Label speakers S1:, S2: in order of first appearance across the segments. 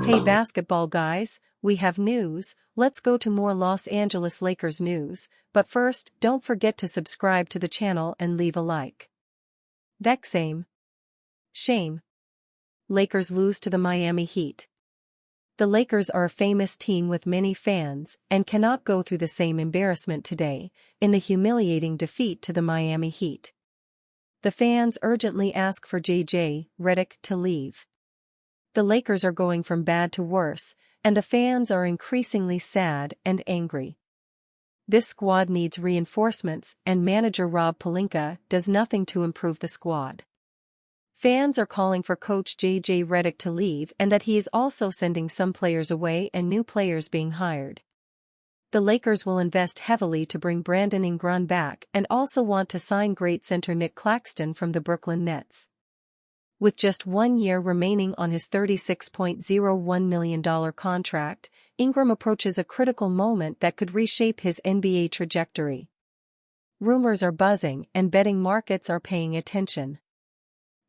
S1: Hey basketball guys, we have news. Let's go to more Los Angeles Lakers news, but first, don't forget to subscribe to the channel and leave a like. Vexame. Shame. Lakers lose to the Miami Heat. The Lakers are a famous team with many fans and cannot go through the same embarrassment today, in the humiliating defeat to the Miami Heat. The fans urgently ask for J.J. Redick to leave. The Lakers are going from bad to worse, and the fans are increasingly sad and angry. This squad needs reinforcements, and manager Rob Pelinka does nothing to improve the squad. Fans are calling for coach J.J. Redick to leave and that he is also sending some players away and new players being hired. The Lakers will invest heavily to bring Brandon Ingram back and also want to sign great center Nick Claxton from the Brooklyn Nets. With just 1 year remaining on his $36.01 million contract, Ingram approaches a critical moment that could reshape his NBA trajectory. Rumors are buzzing and betting markets are paying attention.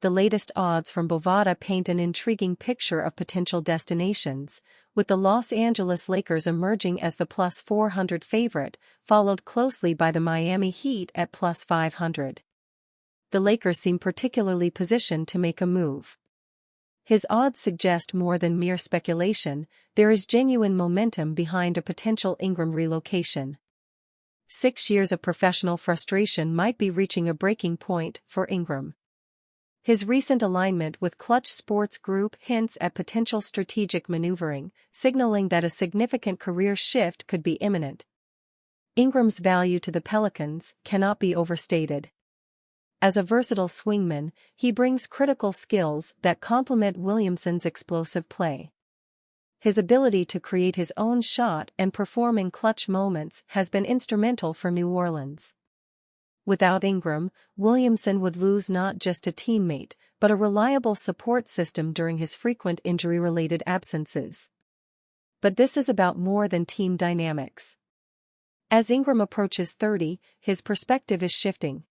S1: The latest odds from Bovada paint an intriguing picture of potential destinations, with the Los Angeles Lakers emerging as the plus 400 favorite, followed closely by the Miami Heat at plus 500. The Lakers seem particularly positioned to make a move. His odds suggest more than mere speculation, there is genuine momentum behind a potential Ingram relocation. 6 years of professional frustration might be reaching a breaking point for Ingram. His recent alignment with Clutch Sports Group hints at potential strategic maneuvering, signaling that a significant career shift could be imminent. Ingram's value to the Pelicans cannot be overstated. As a versatile swingman, he brings critical skills that complement Williamson's explosive play. His ability to create his own shot and perform in clutch moments has been instrumental for New Orleans. Without Ingram, Williamson would lose not just a teammate, but a reliable support system during his frequent injury-related absences. But this is about more than team dynamics. As Ingram approaches 30, his perspective is shifting.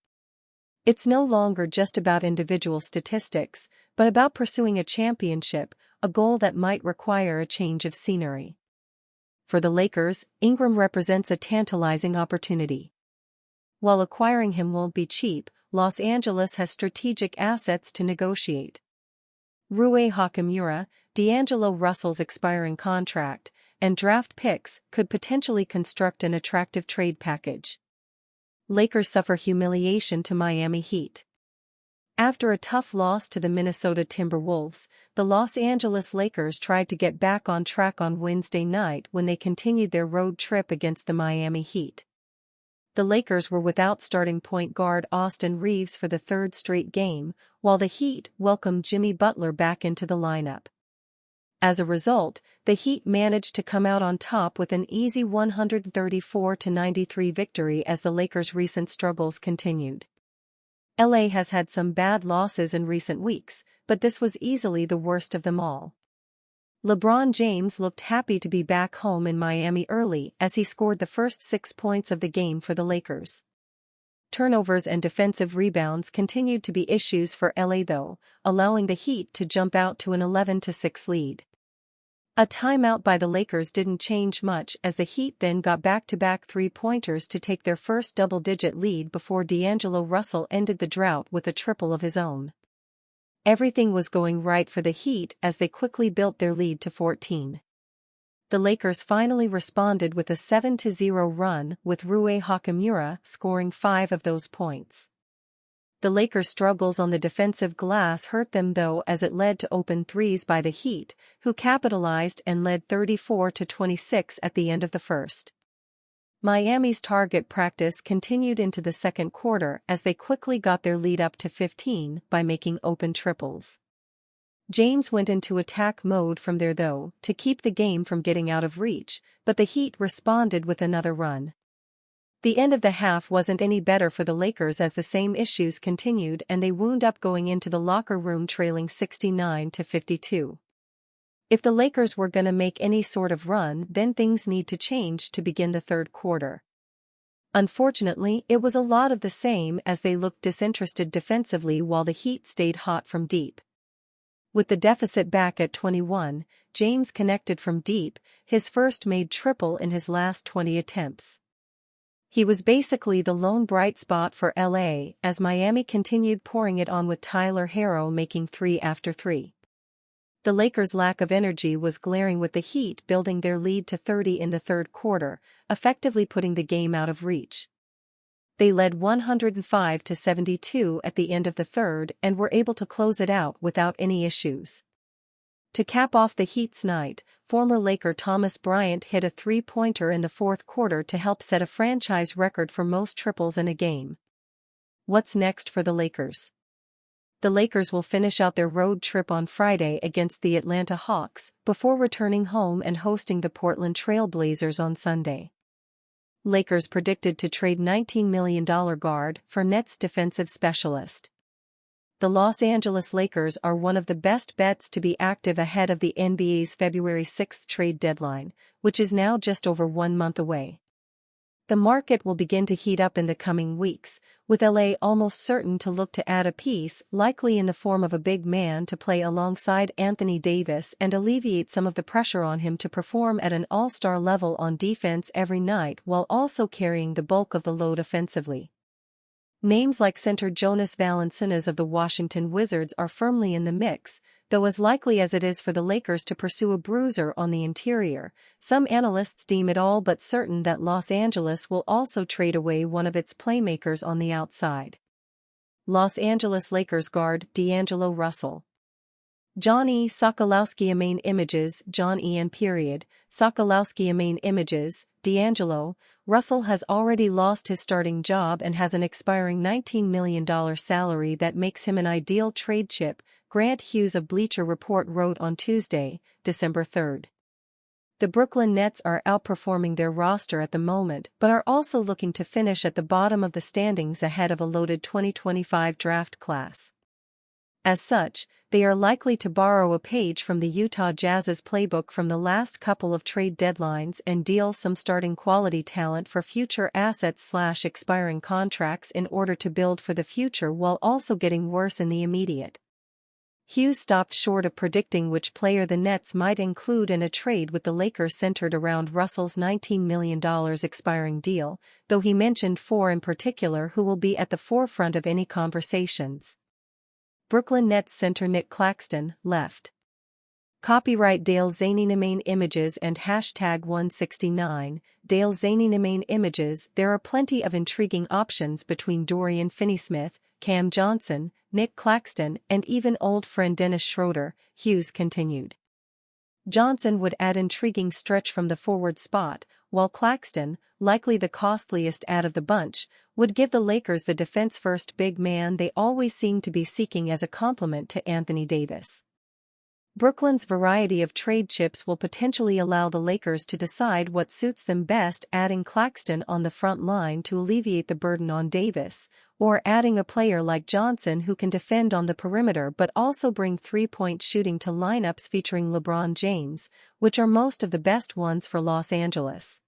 S1: It's no longer just about individual statistics, but about pursuing a championship, a goal that might require a change of scenery. For the Lakers, Ingram represents a tantalizing opportunity. While acquiring him won't be cheap, Los Angeles has strategic assets to negotiate. Rui Hachimura, D'Angelo Russell's expiring contract, and draft picks could potentially construct an attractive trade package. Lakers suffer humiliation to Miami Heat. After a tough loss to the Minnesota Timberwolves, the Los Angeles Lakers tried to get back on track on Wednesday night when they continued their road trip against the Miami Heat. The Lakers were without starting point guard Austin Reeves for the third straight game, while the Heat welcomed Jimmy Butler back into the lineup. As a result, the Heat managed to come out on top with an easy 134-93 victory as the Lakers' recent struggles continued. LA has had some bad losses in recent weeks, but this was easily the worst of them all. LeBron James looked happy to be back home in Miami early as he scored the first 6 points of the game for the Lakers. Turnovers and defensive rebounds continued to be issues for LA though, allowing the Heat to jump out to an 11-6 lead. A timeout by the Lakers didn't change much as the Heat then got back-to-back three-pointers to take their first double-digit lead before D'Angelo Russell ended the drought with a triple of his own. Everything was going right for the Heat as they quickly built their lead to 14. The Lakers finally responded with a 7-0 run with Rui Hachimura scoring 5 of those points. The Lakers' struggles on the defensive glass hurt them though as it led to open threes by the Heat, who capitalized and led 34-26 at the end of the first. Miami's target practice continued into the second quarter as they quickly got their lead up to 15 by making open triples. James went into attack mode from there though, to keep the game from getting out of reach, but the Heat responded with another run. The end of the half wasn't any better for the Lakers as the same issues continued and they wound up going into the locker room trailing 69-52. If the Lakers were gonna make any sort of run, then things need to change to begin the third quarter. Unfortunately, it was a lot of the same as they looked disinterested defensively while the Heat stayed hot from deep. With the deficit back at 21, James connected from deep, his first made triple in his last 20 attempts. He was basically the lone bright spot for LA as Miami continued pouring it on with Tyler Herro making 3 after 3. The Lakers' lack of energy was glaring with the Heat building their lead to 30 in the third quarter, effectively putting the game out of reach. They led 105-72 at the end of the third and were able to close it out without any issues. To cap off the Heat's night, former Laker Thomas Bryant hit a three-pointer in the fourth quarter to help set a franchise record for most triples in a game. What's next for the Lakers? The Lakers will finish out their road trip on Friday against the Atlanta Hawks before returning home and hosting the Portland Trail Blazers on Sunday. Lakers predicted to trade $19 million guard for Nets defensive specialist. The Los Angeles Lakers are one of the best bets to be active ahead of the NBA's February 6 trade deadline, which is now just over 1 month away. The market will begin to heat up in the coming weeks, with LA almost certain to look to add a piece, likely in the form of a big man to play alongside Anthony Davis and alleviate some of the pressure on him to perform at an all-star level on defense every night while also carrying the bulk of the load offensively. Names like center Jonas Valanciunas of the Washington Wizards are firmly in the mix, though as likely as it is for the Lakers to pursue a bruiser on the interior, some analysts deem it all but certain that Los Angeles will also trade away one of its playmakers on the outside. Los Angeles Lakers guard D'Angelo Russell. John E. Sokolowski main images John E. N. Sokolowski main images, D'Angelo Russell has already lost his starting job and has an expiring $19 million salary that makes him an ideal trade chip, Grant Hughes of Bleacher Report wrote on Tuesday, December 3. The Brooklyn Nets are outperforming their roster at the moment but are also looking to finish at the bottom of the standings ahead of a loaded 2025 draft class. As such, they are likely to borrow a page from the Utah Jazz's playbook from the last couple of trade deadlines and deal some starting quality talent for future assets/expiring contracts in order to build for the future while also getting worse in the immediate. Hughes stopped short of predicting which player the Nets might include in a trade with the Lakers centered around Russell's $19 million expiring deal, though he mentioned 4 in particular who will be at the forefront of any conversations. Brooklyn Nets center Nick Claxton, left. Copyright Dale Zaney main images and #169, Dale Zaney main images. There are plenty of intriguing options between Dorian Finney-Smith, Cam Johnson, Nick Claxton and even old friend Dennis Schroeder, Hughes continued. Johnson would add intriguing stretch from the forward spot, while Claxton, likely the costliest out of the bunch, would give the Lakers the defense-first big man they always seem to be seeking as a complement to Anthony Davis. Brooklyn's variety of trade chips will potentially allow the Lakers to decide what suits them best, adding Claxton on the front line to alleviate the burden on Davis, or adding a player like Johnson who can defend on the perimeter but also bring three-point shooting to lineups featuring LeBron James, which are most of the best ones for Los Angeles.